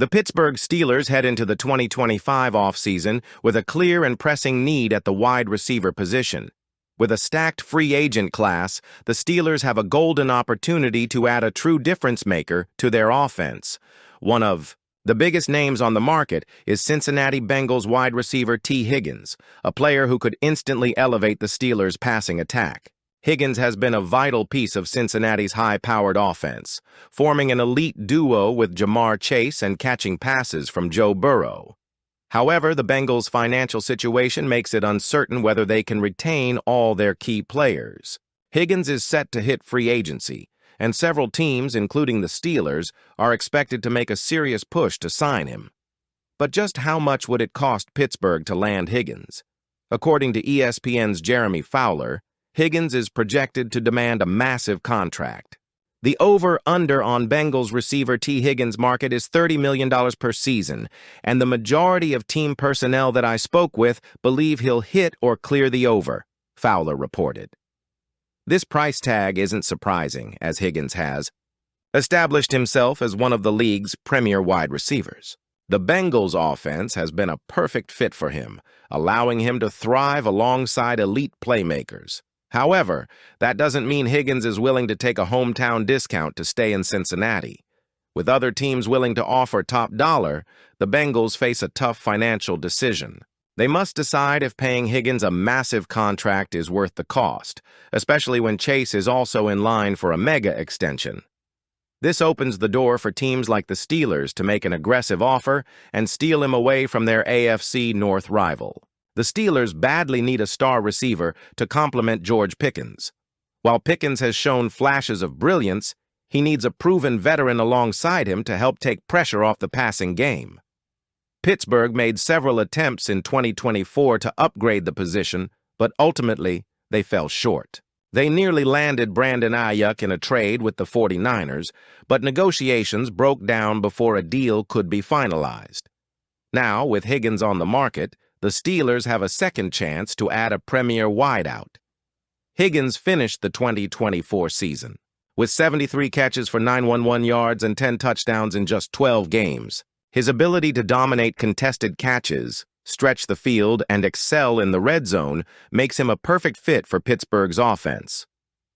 The Pittsburgh Steelers head into the 2025 offseason with a clear and pressing need at the wide receiver position. With a stacked free agent class, the Steelers have a golden opportunity to add a true difference maker to their offense. One of the biggest names on the market is Cincinnati Bengals wide receiver T Higgins, a player who could instantly elevate the Steelers' passing attack. Higgins has been a vital piece of Cincinnati's high-powered offense, forming an elite duo with Jamar Chase and catching passes from Joe Burrow. However, the Bengals' financial situation makes it uncertain whether they can retain all their key players. Higgins is set to hit free agency, and several teams, including the Steelers, are expected to make a serious push to sign him. But just how much would it cost Pittsburgh to land Higgins? According to ESPN's Jeremy Fowler, Higgins is projected to demand a massive contract. The over-under on Bengals receiver T Higgins market is $30 million per season, and the majority of team personnel that I spoke with believe he'll hit or clear the over, Fowler reported. This price tag isn't surprising, as Higgins has established himself as one of the league's premier wide receivers. The Bengals' offense has been a perfect fit for him, allowing him to thrive alongside elite playmakers. However, that doesn't mean Higgins is willing to take a hometown discount to stay in Cincinnati. With other teams willing to offer top dollar, the Bengals face a tough financial decision. They must decide if paying Higgins a massive contract is worth the cost, especially when Chase is also in line for a mega extension. This opens the door for teams like the Steelers to make an aggressive offer and steal him away from their AFC North rival. The Steelers badly need a star receiver to complement George Pickens. While Pickens has shown flashes of brilliance, he needs a proven veteran alongside him to help take pressure off the passing game. Pittsburgh made several attempts in 2024 to upgrade the position, but ultimately they fell short. They nearly landed Brandon Ayuk in a trade with the 49ers, but negotiations broke down before a deal could be finalized. Now, with Higgins on the market, the Steelers have a second chance to add a premier wideout. Higgins finished the 2024 season with 73 catches for 911 yards and 10 touchdowns in just 12 games. His ability to dominate contested catches, stretch the field, and excel in the red zone makes him a perfect fit for Pittsburgh's offense.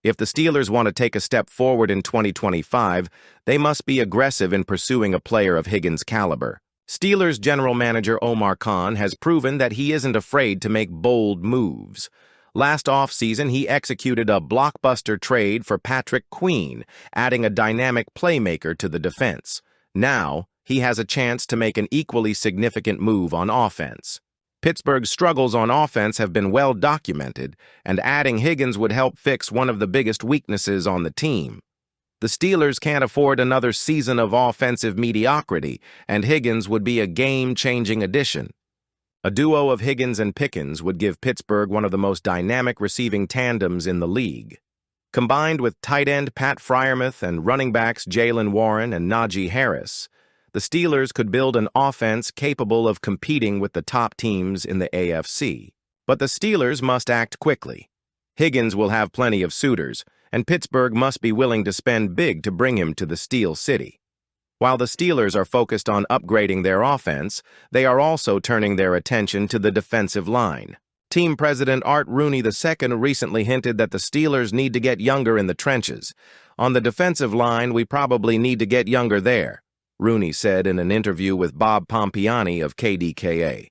If the Steelers want to take a step forward in 2025, they must be aggressive in pursuing a player of Higgins' caliber. Steelers general manager Omar Khan has proven that he isn't afraid to make bold moves. Last offseason, he executed a blockbuster trade for Patrick Queen, adding a dynamic playmaker to the defense. Now, he has a chance to make an equally significant move on offense. Pittsburgh's struggles on offense have been well documented, and adding Higgins would help fix one of the biggest weaknesses on the team. The Steelers can't afford another season of offensive mediocrity, and Higgins would be a game-changing addition. A duo of Higgins and Pickens would give Pittsburgh one of the most dynamic receiving tandems in the league. Combined with tight end Pat Freiermuth and running backs Jaylen Warren and Najee Harris, the Steelers could build an offense capable of competing with the top teams in the AFC. But the Steelers must act quickly. Higgins will have plenty of suitors, and Pittsburgh must be willing to spend big to bring him to the Steel City. While the Steelers are focused on upgrading their offense, they are also turning their attention to the defensive line. Team president Art Rooney II recently hinted that the Steelers need to get younger in the trenches. On the defensive line, we probably need to get younger there, Rooney said in an interview with Bob Pompiani of KDKA.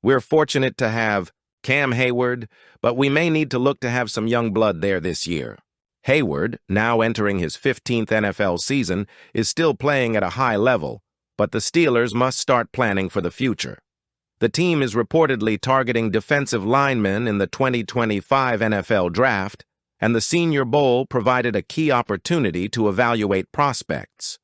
We're fortunate to have Cam Hayward, but we may need to look to have some young blood there this year. Hayward, now entering his 15th NFL season, is still playing at a high level, but the Steelers must start planning for the future. The team is reportedly targeting defensive linemen in the 2025 NFL Draft, and the Senior Bowl provided a key opportunity to evaluate prospects.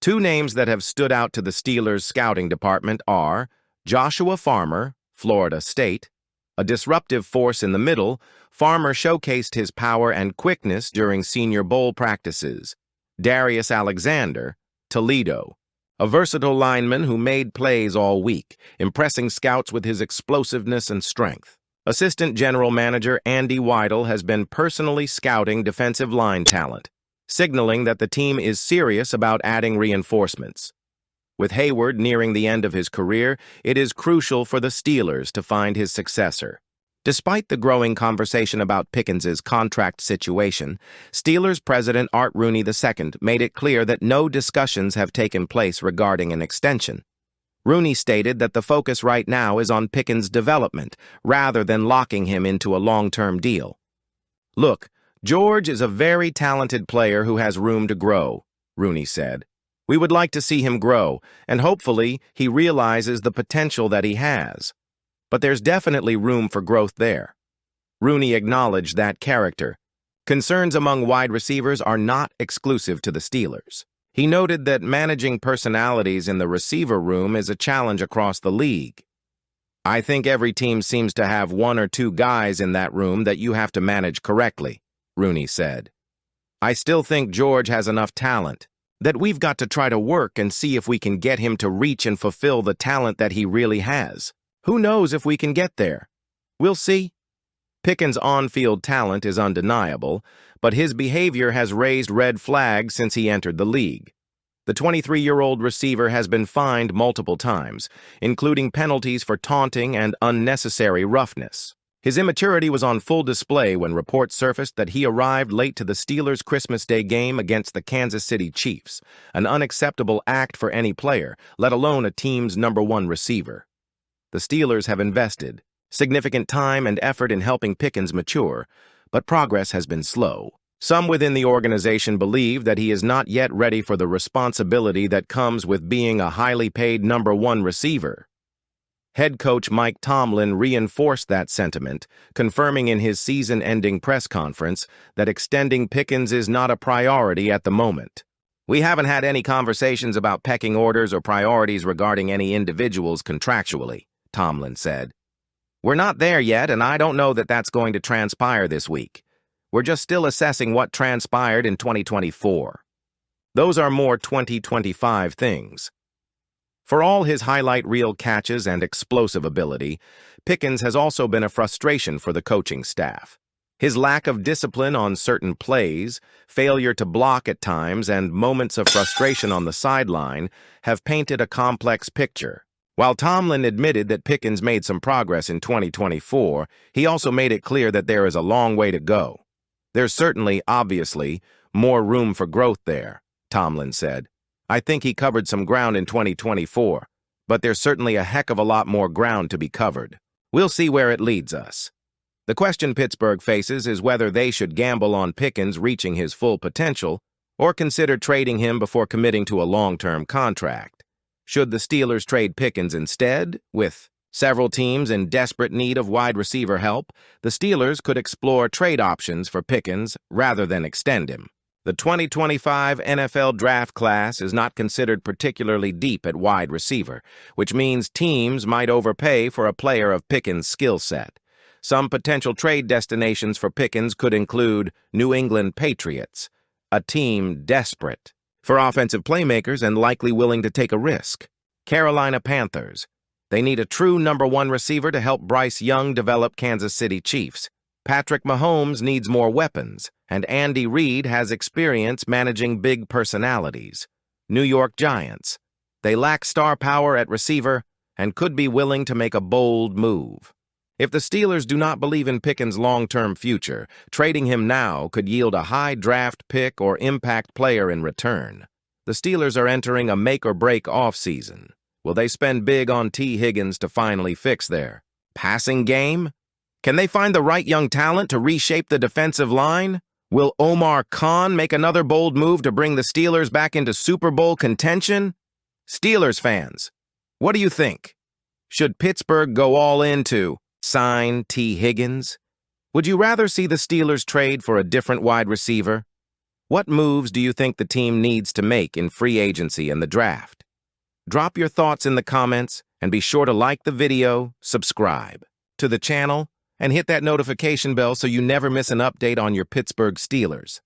Two names that have stood out to the Steelers' scouting department are Joshua Farmer, Florida State. A disruptive force in the middle, Farmer showcased his power and quickness during Senior Bowl practices. Darius Alexander, Toledo. A versatile lineman who made plays all week, impressing scouts with his explosiveness and strength. Assistant General Manager Andy Weidel has been personally scouting defensive line talent, signaling that the team is serious about adding reinforcements. With Hayward nearing the end of his career, it is crucial for the Steelers to find his successor. Despite the growing conversation about Pickens' contract situation, Steelers president Art Rooney II made it clear that no discussions have taken place regarding an extension. Rooney stated that the focus right now is on Pickens' development, rather than locking him into a long-term deal. "Look, George is a very talented player who has room to grow," Rooney said. "We would like to see him grow, and hopefully he realizes the potential that he has. But there's definitely room for growth there." Rooney acknowledged that character. Concerns among wide receivers are not exclusive to the Steelers. He noted that managing personalities in the receiver room is a challenge across the league. "I think every team seems to have one or two guys in that room that you have to manage correctly," Rooney said. "I still think George has enough talent that we've got to try to work and see if we can get him to reach and fulfill the talent that he really has. Who knows if we can get there? We'll see." Pickens' on-field talent is undeniable, but his behavior has raised red flags since he entered the league. The 23-year-old receiver has been fined multiple times, including penalties for taunting and unnecessary roughness. His immaturity was on full display when reports surfaced that he arrived late to the Steelers' Christmas Day game against the Kansas City Chiefs, an unacceptable act for any player, let alone a team's #1 receiver. The Steelers have invested significant time and effort in helping Pickens mature, but progress has been slow. Some within the organization believe that he is not yet ready for the responsibility that comes with being a highly paid #1 receiver. Head coach Mike Tomlin reinforced that sentiment, confirming in his season-ending press conference that extending Pickens is not a priority at the moment. "We haven't had any conversations about pecking orders or priorities regarding any individuals contractually," Tomlin said. "We're not there yet, and I don't know that that's going to transpire this week. We're just still assessing what transpired in 2024. Those are more 2025 things." For all his highlight reel catches and explosive ability, Pickens has also been a frustration for the coaching staff. His lack of discipline on certain plays, failure to block at times, and moments of frustration on the sideline have painted a complex picture. While Tomlin admitted that Pickens made some progress in 2024, he also made it clear that there is a long way to go. "There's certainly, obviously, more room for growth there," Tomlin said. "I think he covered some ground in 2024, but there's certainly a heck of a lot more ground to be covered. We'll see where it leads us." The question Pittsburgh faces is whether they should gamble on Pickens reaching his full potential or consider trading him before committing to a long-term contract. Should the Steelers trade Pickens instead? With several teams in desperate need of wide receiver help, the Steelers could explore trade options for Pickens rather than extend him. The 2025 NFL draft class is not considered particularly deep at wide receiver, which means teams might overpay for a player of Pickens' skill set. Some potential trade destinations for Pickens could include New England Patriots, a team desperate for offensive playmakers and likely willing to take a risk. Carolina Panthers. They need a true #1 receiver to help Bryce Young develop Kansas City Chiefs. Patrick Mahomes needs more weapons, and Andy Reid has experience managing big personalities. New York Giants. They lack star power at receiver and could be willing to make a bold move. If the Steelers do not believe in Pickens' long-term future, trading him now could yield a high draft pick or impact player in return. The Steelers are entering a make-or-break offseason. Will they spend big on T Higgins to finally fix their passing game? Can they find the right young talent to reshape the defensive line? Will Omar Khan make another bold move to bring the Steelers back into Super Bowl contention? Steelers fans, what do you think? Should Pittsburgh go all in to sign T Higgins? Would you rather see the Steelers trade for a different wide receiver? What moves do you think the team needs to make in free agency and the draft? Drop your thoughts in the comments and be sure to like the video, subscribe to the channel, and hit that notification bell so you never miss an update on your Pittsburgh Steelers.